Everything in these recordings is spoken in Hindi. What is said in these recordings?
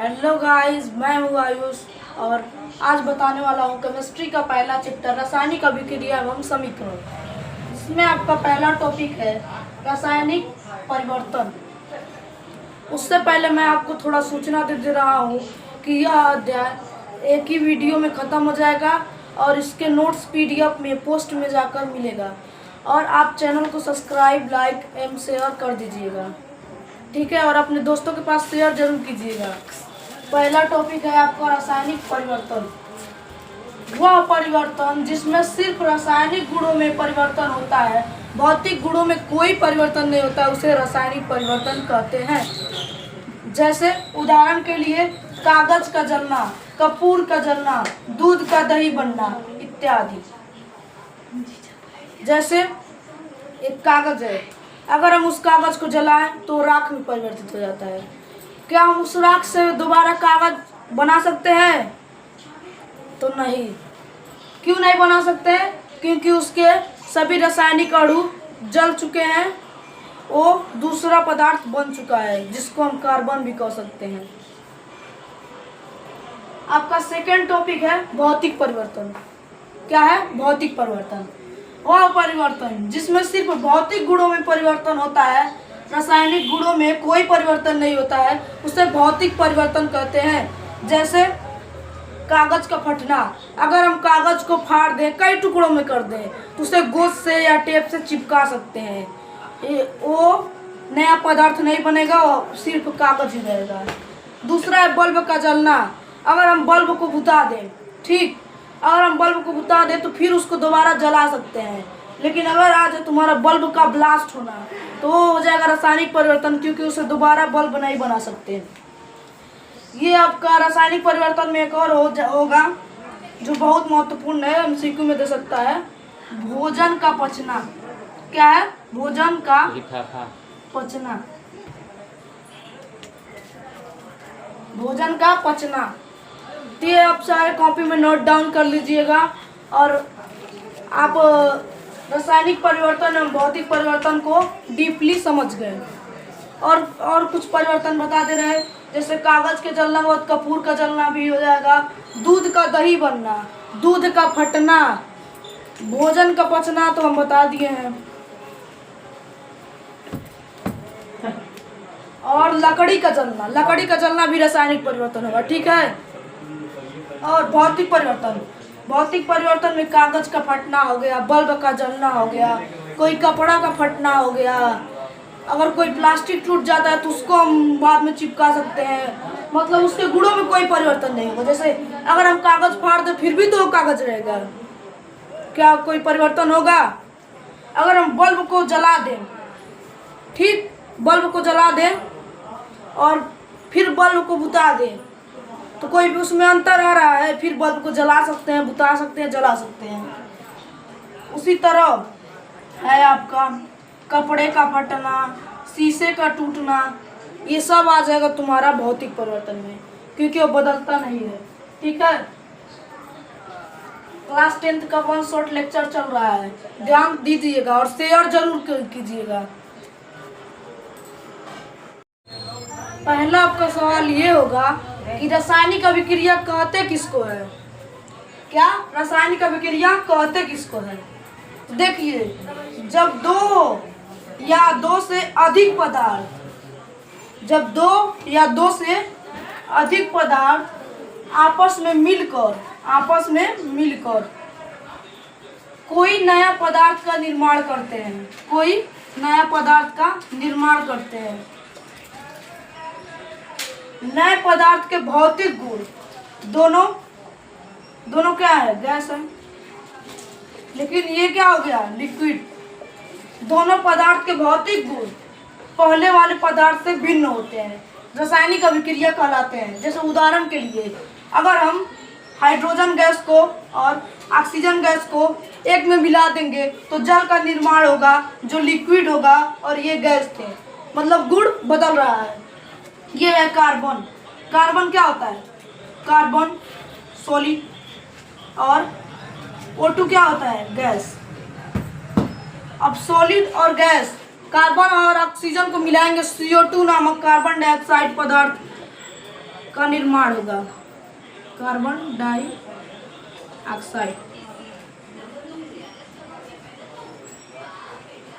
हेलो गाइस, मैं हूँ आयुष और आज बताने वाला हूँ केमिस्ट्री का पहला चैप्टर रासायनिक अभिक्रिया एवं समीकरण। इसमें आपका पहला टॉपिक है रासायनिक परिवर्तन। उससे पहले मैं आपको थोड़ा सूचना दे रहा हूँ कि यह अध्याय एक ही वीडियो में ख़त्म हो जाएगा और इसके नोट्स पीडीएफ में पोस्ट में जाकर मिलेगा। और आप चैनल को सब्सक्राइब, लाइक एवं शेयर कर दीजिएगा, ठीक है। और अपने दोस्तों के पास शेयर जरूर कीजिएगा। पहला टॉपिक है आपका रासायनिक परिवर्तन। वह परिवर्तन जिसमें सिर्फ रासायनिक गुणों में परिवर्तन होता है, भौतिक गुणों में कोई परिवर्तन नहीं होता, उसे रासायनिक परिवर्तन कहते हैं। जैसे उदाहरण के लिए कागज का जलना, कपूर का जलना, दूध का दही बनना इत्यादि। जैसे एक कागज है, अगर हम उस कागज को जलाएं तो राख में परिवर्तित हो जाता है। क्या हम उस राख से दोबारा कागज बना सकते हैं? तो नहीं। क्यों नहीं बना सकते? क्योंकि उसके सभी रासायनिक अणु जल चुके हैं, वो दूसरा पदार्थ बन चुका है जिसको हम कार्बन भी कह सकते हैं। आपका सेकेंड टॉपिक है भौतिक परिवर्तन। क्या है? भौतिक परिवर्तन वह परिवर्तन जिसमें सिर्फ भौतिक गुणों में परिवर्तन होता है, रासायनिक गुणों में कोई परिवर्तन नहीं होता है, उसे भौतिक परिवर्तन कहते हैं। जैसे कागज का फटना, अगर हम कागज को फाड़ दें, कई टुकड़ों में कर दें, तो उसे गोंद से या टेप से चिपका सकते हैं। वो नया पदार्थ नहीं बनेगा, वो सिर्फ कागज ही रहेगा। दूसरा है बल्ब का जलना। अगर हम बल्ब को बुता दें, ठीक, अगर हम बल्ब को बुता दें तो फिर उसको दोबारा जला सकते हैं। लेकिन अगर आज तुम्हारा बल्ब का ब्लास्ट होना, तो हो जाएगा रासायनिक परिवर्तन, क्योंकि उसे दोबारा बल्ब नहीं बना सकते। ये आपका रासायनिक परिवर्तन में एक और होगा जो बहुत महत्वपूर्ण है, एमसीक्यू में दे सकता है। भोजन का पचना। क्या है? भोजन का पचना। भोजन का पचना। तो ये आप सारे कॉपी में नोट डाउन कर लीजिएगा। और आप रासायनिक परिवर्तन एवं भौतिक परिवर्तन को डीपली समझ गए। और कुछ परिवर्तन बता दे रहे हैं, जैसे कागज के जलना के बाद कपूर का जलना भी हो जाएगा, दूध का दही बनना, दूध का फटना, भोजन का पचना तो हम बता दिए हैं। और लकड़ी का जलना, लकड़ी का जलना भी रासायनिक परिवर्तन होगा, ठीक है। और भौतिक परिवर्तन, भौतिक परिवर्तन में कागज का फटना हो गया, बल्ब का जलना हो गया, कोई कपड़ा का फटना हो गया। अगर कोई प्लास्टिक टूट जाता है तो उसको हम बाद में चिपका सकते हैं, मतलब उसके गुणों में कोई परिवर्तन नहीं होगा। जैसे अगर हम कागज फाड़ दें फिर भी तो कागज रहेगा, क्या कोई परिवर्तन होगा? अगर हम बल्ब को जला दें, ठीक, बल्ब को जला दें और फिर बल्ब को बुता दें, तो कोई भी उसमें अंतर आ रहा है? फिर बल्ब को जला सकते हैं, बुता सकते हैं, जला सकते हैं। उसी तरह है आपका कपड़े का फटना, शीशे का टूटना, ये सब आ जाएगा तुम्हारा भौतिक परिवर्तन में, क्योंकि वो बदलता नहीं है, ठीक है। क्लास 10th का 1 शॉर्ट लेक्चर चल रहा है, ध्यान दीजिएगा और शेयर जरूर कीजिएगा। पहला आपका सवाल ये होगा कि रासायनिक अभिक्रिया कहते किसको है? क्या रासायनिक अभिक्रिया कहते किसको है? देखिए, जब दो या दो से अधिक पदार्थ, जब दो या दो से अधिक पदार्थ आपस में मिलकर कोई नया पदार्थ का निर्माण करते हैं, कोई नया पदार्थ का निर्माण करते हैं। नए पदार्थ के भौतिक गुण दोनों क्या है? गैस है। लेकिन ये क्या हो गया? लिक्विड। दोनों पदार्थ के भौतिक गुण पहले वाले पदार्थ से भिन्न होते हैं, रासायनिक अभिक्रिया कहलाते हैं। जैसे उदाहरण के लिए, अगर हम हाइड्रोजन गैस को और ऑक्सीजन गैस को एक में मिला देंगे तो जल का निर्माण होगा, जो लिक्विड होगा, और ये गैस थे, मतलब गुण बदल रहा है। ये है कार्बन। कार्बन क्या होता है? कार्बन सॉलिड, और O2 क्या होता है? गैस। अब सॉलिड और गैस, कार्बन और ऑक्सीजन को मिलाएंगे, CO2 नामक कार्बन डाइऑक्साइड पदार्थ का निर्माण होगा, कार्बन डाइऑक्साइड।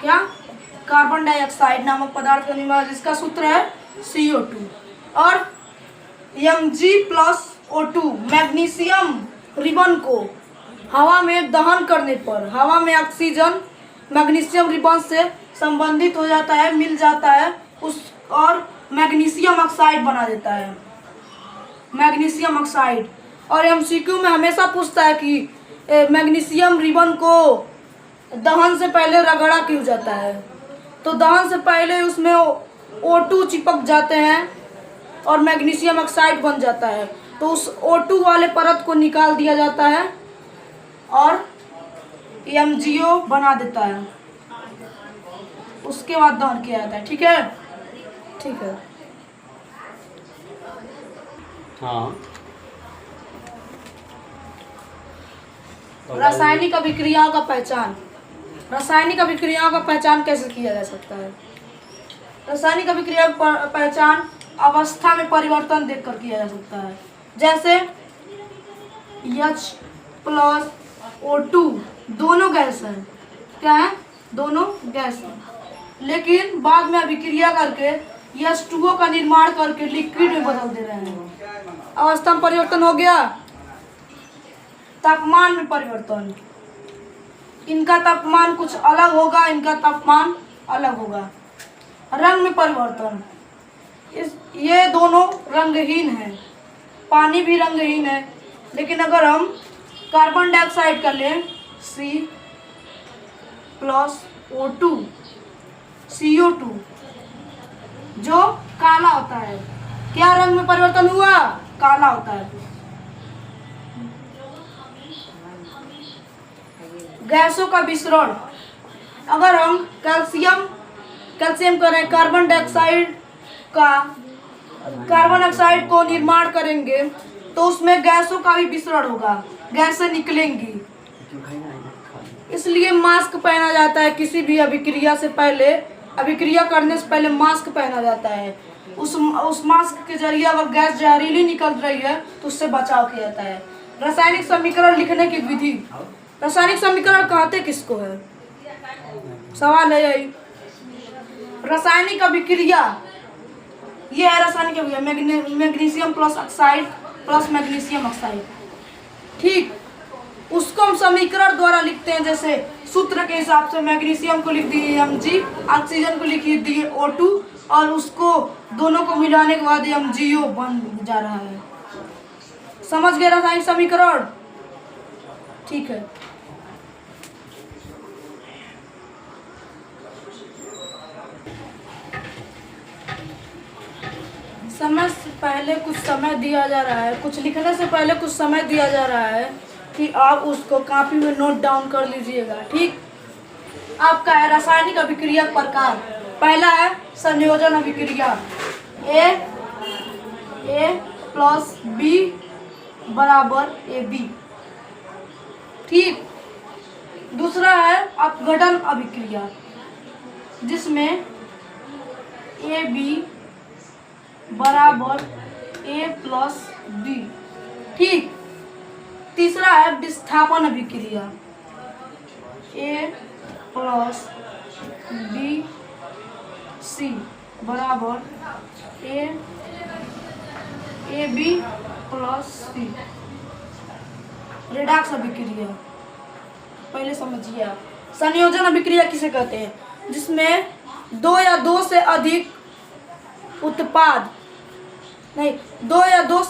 क्या? कार्बन डाइऑक्साइड नामक पदार्थ का निर्माण, जिसका सूत्र है CO2। और Mg+O2 मैग्नीशियम रिबन को हवा में दहन करने पर हवा में ऑक्सीजन मैग्नीशियम रिबन से संबंधित हो जाता है, मिल जाता है उस, और मैग्नीशियम ऑक्साइड बना देता है, मैग्नीशियम ऑक्साइड। और MCQ में हमेशा पूछता है कि मैग्नीशियम रिबन को दहन से पहले रगड़ा क्यों जाता है। तो दहन से पहले उसमें O2 चिपक जाते हैं और मैग्नीशियम ऑक्साइड बन जाता है, तो उस O2 वाले परत को निकाल दिया जाता है और MgO बना देता है, उसके बाद दहन किया जाता है। ठीक है, ठीक है। हाँ। रासायनिक अभिक्रियाओं का पहचान। रासायनिक अभिक्रियाओं का पहचान कैसे किया जा सकता है? रासायनिक अभिक्रिया का पहचान अवस्था में परिवर्तन देखकर किया जा सकता है। जैसे H+O2 दोनों गैस हैं। क्या है? दोनों गैस हैं, लेकिन बाद में अभिक्रिया करके H2O का निर्माण करके लिक्विड में बदल दे रहे हैं। अवस्था में परिवर्तन हो गया। तापमान में परिवर्तन, इनका तापमान कुछ अलग होगा, इनका तापमान अलग होगा। रंग में परिवर्तन, ये दोनों रंगहीन हैं, पानी भी रंगहीन है, लेकिन अगर हम कार्बन डाइऑक्साइड का लें C+O2 CO2 जो काला होता है, क्या रंग में परिवर्तन हुआ? काला होता है। गैसों का विसरण, अगर हम कैल्शियम करें कार्बन डाइऑक्साइड को निर्माण करेंगे तो उसमें गैसों का भी विसरण होगा, गैसें निकलेंगी। इसलिए मास्क पहना जाता है, किसी भी अभिक्रिया से पहले, अभिक्रिया करने से पहले मास्क पहना जाता है। उस मास्क के जरिए अगर गैस जहरीली निकल रही है तो उससे बचाव किया जाता है। रासायनिक समीकरण लिखने की विधि, रासायनिक समीकरण कहते किसको है? सवाल है यही। रासायनिक अभिक्रिया, ये है रासायनिक अभिक्रिया, magnesium plus oxide plus magnesium oxide. ठीक, उसको हम समीकरण द्वारा लिखते हैं। जैसे सूत्र के हिसाब से मैग्नीशियम को लिख दिए Mg, ऑक्सीजन को लिख दिए O2, और उसको दोनों को मिलाने के बाद MgO बन जा रहा है। समझ गए रासायनिक समीकरण? ठीक है। समय से पहले कुछ समय दिया जा रहा है, कुछ लिखने से पहले कुछ समय दिया जा रहा है कि आप उसको कॉपी में नोट डाउन कर लीजिएगा। ठीक, आपका है रासायनिक अभिक्रिया प्रकार। पहला है संयोजन अभिक्रिया, A+B = AB। ठीक, दूसरा है अपघटन अभिक्रिया, जिसमें AB = A+B। ठीक, तीसरा है विस्थापन अभिक्रिया, A+BC = AB+C। रेडॉक्स अभिक्रिया, पहले समझिए आप। संयोजन अभिक्रिया किसे कहते हैं? जिसमें दो या दो से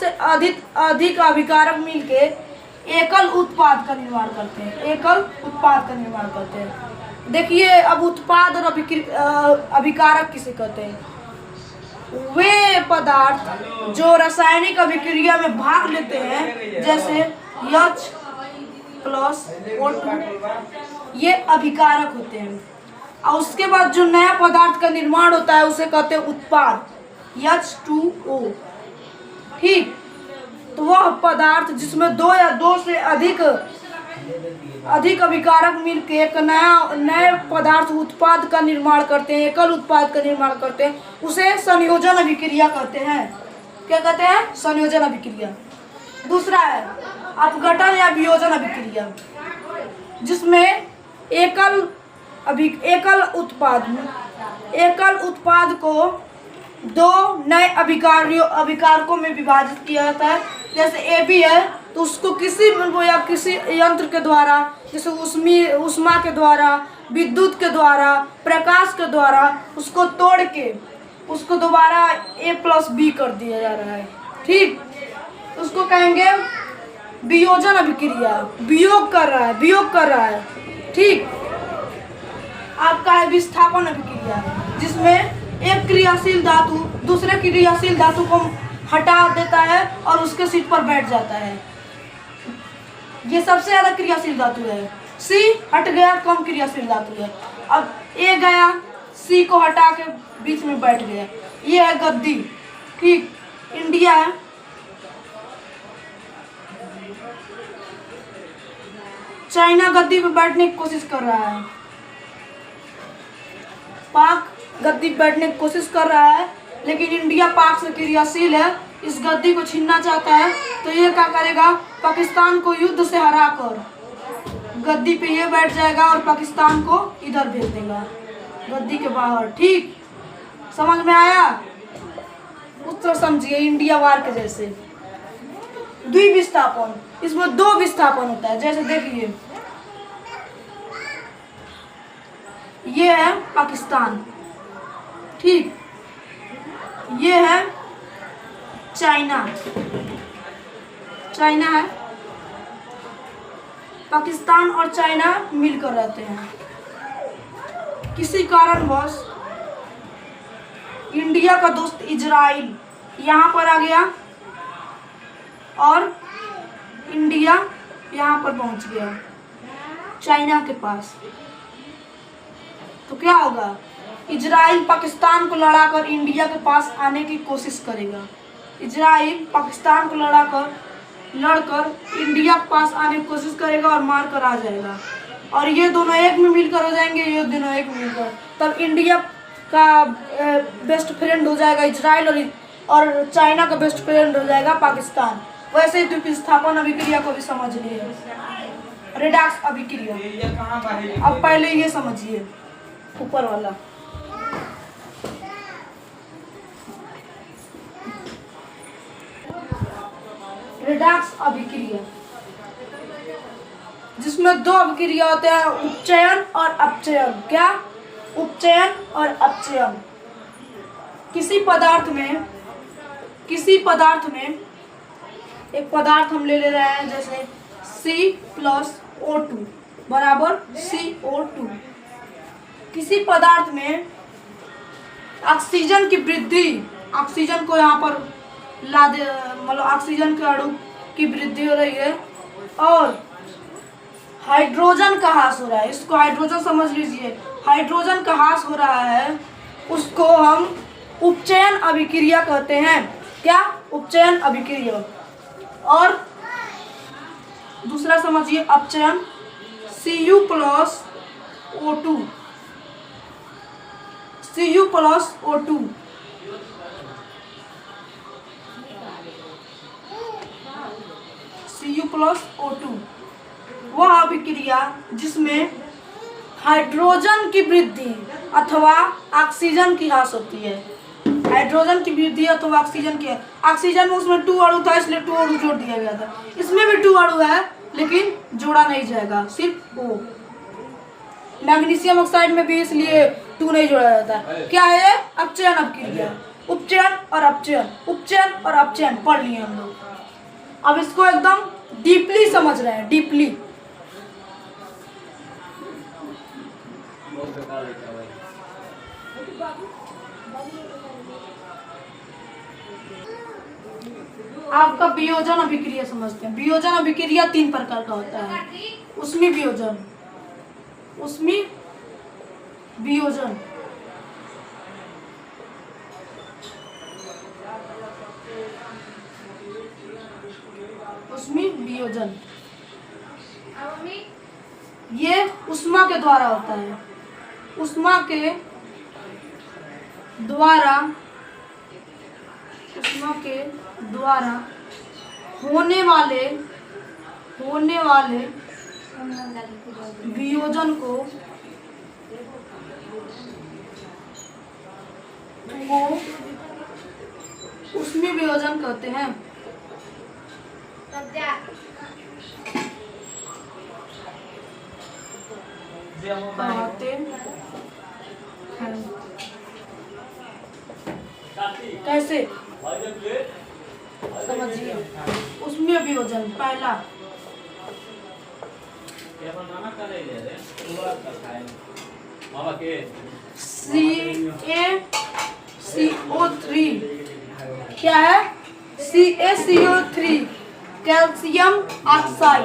अधिक अभिकारक मिलके एकल उत्पाद का निर्माण करते हैं। देखिए, अब उत्पाद और अभिकारक किसे कहते हैं? वे पदार्थ जो रासायनिक अभिक्रिया में भाग लेते हैं, जैसे H+O2, ये अभिकारक होते हैं। और उसके बाद जो नया पदार्थ का निर्माण होता है उसे कहते हैं उत्पाद, H2O। ठीक, तो वह पदार्थ जिसमें दो या दो से अधिक अभिकारक मिलकर एक नए पदार्थ उत्पाद का निर्माण करते हैं, एकल उत्पाद का निर्माण करते हैं, उसे संयोजन अभिक्रिया कहते हैं। क्या कहते हैं? संयोजन अभिक्रिया। दूसरा है अपघटन या वियोजन अभिक्रिया, जिसमें एकल उत्पाद को दो नए अभिकारकों में विभाजित किया जाता है। जैसे AB है तो उसको किसी यंत्र के द्वारा, जैसे उष्मा के द्वारा, विद्युत के द्वारा, प्रकाश के द्वारा उसको तोड़ के उसको दोबारा A+B कर दिया जा रहा है। ठीक, उसको कहेंगे वियोजन अभिक्रिया। वियोग कर रहा है। ठीक, आपका है विस्थापन अभिक्रिया, जिसमें एक क्रियाशील धातु दूसरे क्रियाशील धातु को हटा देता है और उसके सीट पर बैठ जाता है। ये सबसे ज्यादा क्रियाशील धातु है। C हट गया, कम क्रियाशील धातु है। अब A गया, C को हटा के बीच में बैठ गया। ये है गद्दी। ठीक, इंडिया है। चाइना गद्दी पे बैठने की कोशिश कर रहा है। पाक गद्दी पे बैठने की कोशिश कर रहा है, लेकिन इंडिया पाक से क्रियाशील है, इस गद्दी को छीनना चाहता है। तो ये क्या करेगा? पाकिस्तान को युद्ध से हराकर गद्दी पे ये बैठ जाएगा और पाकिस्तान को इधर भेज देगा, गद्दी के बाहर। ठीक, समझ में आया? उत्तर समझिए, इंडिया वार के जैसे। द्विविस्थापन, इसमें दो विस्थापन होता है। जैसे देखिए, ये है पाकिस्तान। ठीक, ये है चाइना है। पाकिस्तान और चाइना मिलकर रहते हैं। किसी कारणवश इंडिया का दोस्त इजराइल यहाँ पर आ गया और इंडिया यहाँ पर पहुँच गया चाइना के पास। तो क्या होगा? इजराइल पाकिस्तान को लड़ाकर इंडिया के पास आने की कोशिश करेगा। इजराइल पाकिस्तान को लड़कर इंडिया के पास आने की कोशिश करेगा और मार कर आ जाएगा। और ये दोनों एक में मिलकर हो जाएंगे, ये दोनों एक में मिलकर। तब इंडिया का बेस्ट फ्रेंड हो जाएगा इजराइल और चाइना का बेस्ट फ्रेंड हो जाएगा पाकिस्तान। वैसे ही द्विविस्थापन अभिक्रिया को भी समझ लिए, रेडॉक्स अभिक्रिया। अब पहले ये समझिए, ऊपर वाला रेडॉक्स अभिक्रिया, जिसमें दो अभिक्रिया होते हैं, उपचयन और अपचयन। क्या? उपचयन और अपचयन। किसी पदार्थ में एक पदार्थ हम ले रहे हैं, जैसे C+O2 बराबर CO2। किसी पदार्थ में ऑक्सीजन की वृद्धि, ऑक्सीजन को यहाँ पर ला दे, मतलब ऑक्सीजन के अणु की वृद्धि हो रही है और हाइड्रोजन का ह्रास हो रहा है। इसको हाइड्रोजन समझ लीजिए, हाइड्रोजन का ह्रास हो रहा है, उसको हम उपचयन अभिक्रिया कहते हैं। क्या? उपचयन अभिक्रिया। और दूसरा समझिए अपचयन, Cu+O2। Cu+O2 Cu+O2 वह अभिक्रिया जिसमें हाइड्रोजन की वृद्धि अथवा ऑक्सीजन की ह्रास होती है। हाइड्रोजन की वृद्धि अथवा ऑक्सीजन की, ऑक्सीजन में उसमें 2 अणु था, इसलिए 2 अणु जोड़ दिया गया था। इसमें भी 2 अणु है, लेकिन जोड़ा नहीं जाएगा, सिर्फ O। मैग्नीशियम ऑक्साइड में भी इसलिए 2 नहीं जोड़ा जाता। क्या है? अपचयन अभिक्रिया। उपचयन और अपचयन, उपचयन और अपचयन पढ़ लिए हम लोग। अब इसको एकदम डीपली समझ रहे हैं, डीपली। आपका वियोजन अभिक्रिया समझते हैं। वियोजन अभिक्रिया 3 प्रकार का होता है। उष्मी वियोजन, उष्मी वियोजन, उष्मी वियोजन, ये उष्मा के द्वारा होता है। उष्मा के द्वारा उष्मा के द्वारा होने वाले वियोजन को ऊष्मीय वियोजन कहते हैं। कैसे समझिए। ऊष्मीय वियोजन पहला CaCO3 क्या है? CaCO3 कैल्शियम ऑक्साइड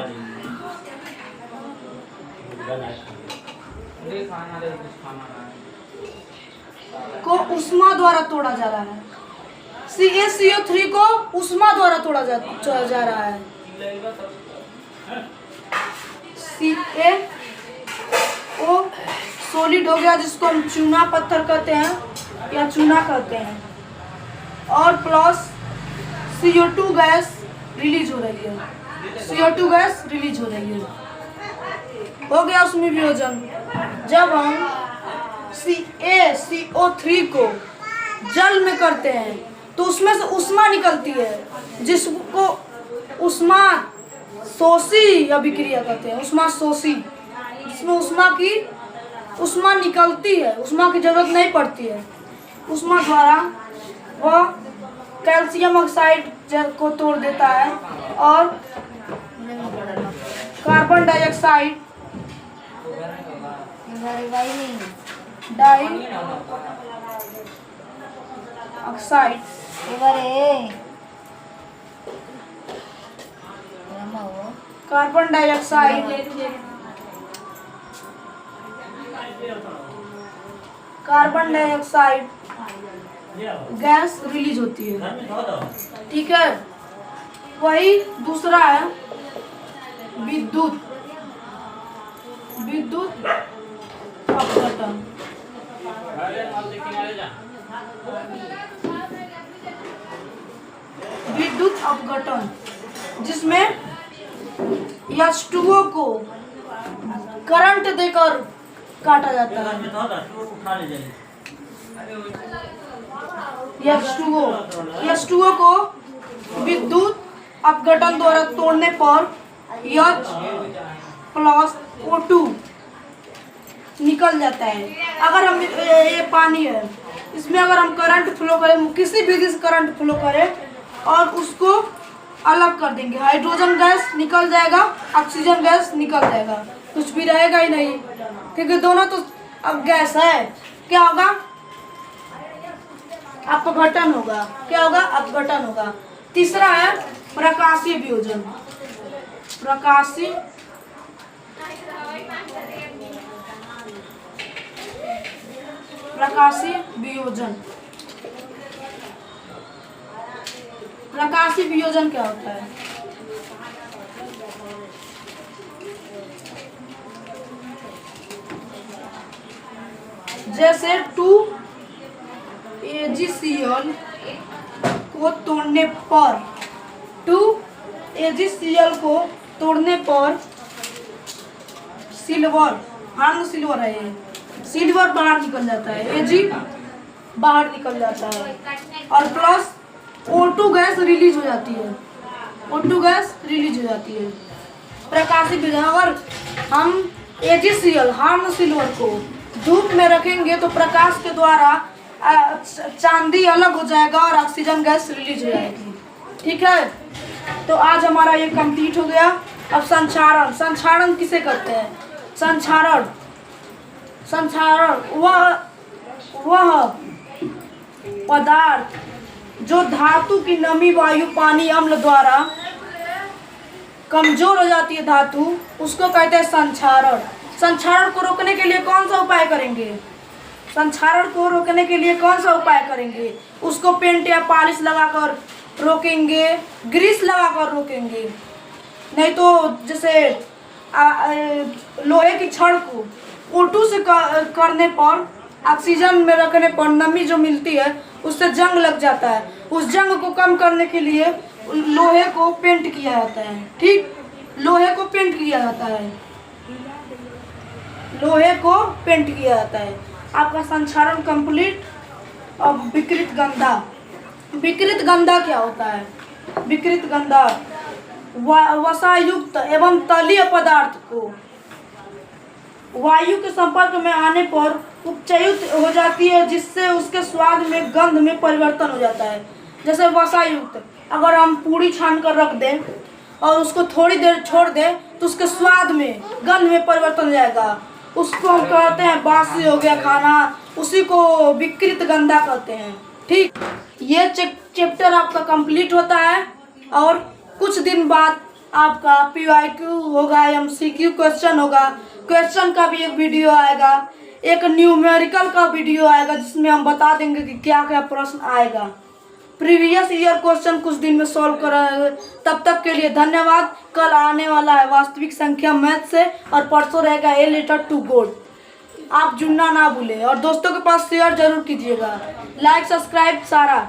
को ऊष्मा द्वारा तोड़ा जा रहा है। CaCO3 को ऊष्मा द्वारा तोड़ा जा रहा है। CaO सॉलिड हो गया, जिसको हम चूना पत्थर कहते हैं या चूना कहते हैं, और प्लस CO2 गैस रिलीज हो रही है। CO2 गैस रिलीज हो रही है। हो गया उसमें वियोजन। जब हम CaCO3 को जल में करते हैं तो उसमें से ऊष्मा निकलती है, जिसको ऊष्मा शोषी अभिक्रिया कहते हैं। ऊष्मा शोषी, जिसमें ऊष्मा निकलती है, ऊष्मा की जरूरत नहीं पड़ती है। ऊष्मा द्वारा वह कैल्शियम ऑक्साइड को तोड़ देता है और carbon dioxide oxide carbon dioxide gas release होती है। ठीक है। वही दूसरा है विद्युत अपघटन। विद्युत अपघटन, जिसमें H2O को करंट देकर काटा जाता है। H2O को विद्युत अपघटन द्वारा तोड़ने पर H+O2 निकल जाता है। अगर हम ये पानी है, इसमें अगर हम करंट फ्लो करें, किसी विधि से करंट फ्लो करें और उसको अलग कर देंगे, हाइड्रोजन गैस निकल जाएगा, ऑक्सीजन गैस निकल जाएगा, कुछ भी रहेगा ही नहीं, क्योंकि दोनों तो अब गैस है। क्या होगा? अपघटन होगा। क्या होगा? अपघटन होगा। तीसरा है प्रकाशीय वियोजन। प्रकाशीय वियोजन। प्रकाशीय वियोजन क्या होता है? जैसे 2AgCl को तोड़ने पर 2AgCl को तोड़ने पर सिल्वर, हार्ड सिल्वर है ये, सिल्वर बाहर निकल जाता है, Ag बाहर निकल जाता है और प्लस O2 गैस रिलीज हो जाती है। O2 गैस रिलीज हो जाती है। प्रकाशीय वियोजन, अगर हम AgCl हार्ड सिल्वर को धूप में रखेंगे तो प्रकाश के द्वारा चांदी अलग हो जाएगा और ऑक्सीजन गैस रिलीज हो जाएगी। ठीक है। तो आज हमारा ये कंप्लीट हो गया। अब संक्षारण। संक्षारण किसे कहते हैं? संक्षारण वह पदार्थ जो धातु की नमी, वायु, पानी, अम्ल द्वारा कमजोर हो जाती है धातु, उसको कहते हैं संक्षारण। संक्षारण को रोकने के लिए कौन सा उपाय करेंगे? संक्षारण को रोकने के लिए कौन सा उपाय करेंगे? उसको पेंट या पॉलिश लगाकर रोकेंगे, ग्रीस लगाकर रोकेंगे। नहीं तो जैसे लोहे की छड़ को O2 से करने पर, ऑक्सीजन में रखने पर नमी जो मिलती है उससे जंग लग जाता है उस जंग को कम करने के लिए लोहे को पेंट किया जाता है। ठीक, लोहे को पेंट किया जाता है, लोहे को पेंट किया जाता है। आपका संक्षारण कंप्लीट। अब विकृत गंधा। विकृत गंधा क्या होता है? विकृत गंधा वसायुक्त एवं तलीय पदार्थ को वायु के संपर्क में आने पर उपचयुक्त हो जाती है, जिससे उसके स्वाद में, गंध में परिवर्तन हो जाता है। जैसे वसायुक्त, अगर हम पूरी छान कर रख दें और उसको थोड़ी देर छोड़ दें तो उसके स्वाद में, गंध में परिवर्तन हो जाएगा। उसको हम कहते हैं बासी हो गया खाना, उसी को विकृत गंधा कहते हैं। ठीक, ये चैप्टर आपका कंप्लीट होता है और कुछ दिन बाद आपका PYQ होगा, MCQ क्वेश्चन होगा। क्वेश्चन का भी एक वीडियो आएगा, एक न्यूमेरिकल का वीडियो आएगा, जिसमें हम बता देंगे कि क्या क्या प्रश्न आएगा। प्रीवियस ईयर क्वेश्चन कुछ दिन में सॉल्व करेंगे। तब तक के लिए धन्यवाद। कल आने वाला है वास्तविक संख्या मैथ से और परसों रहेगा A लेटर टू गोल्ड। आप जुड़ना ना भूलें और दोस्तों के पास शेयर जरूर कीजिएगा। लाइक सब्सक्राइब सारा।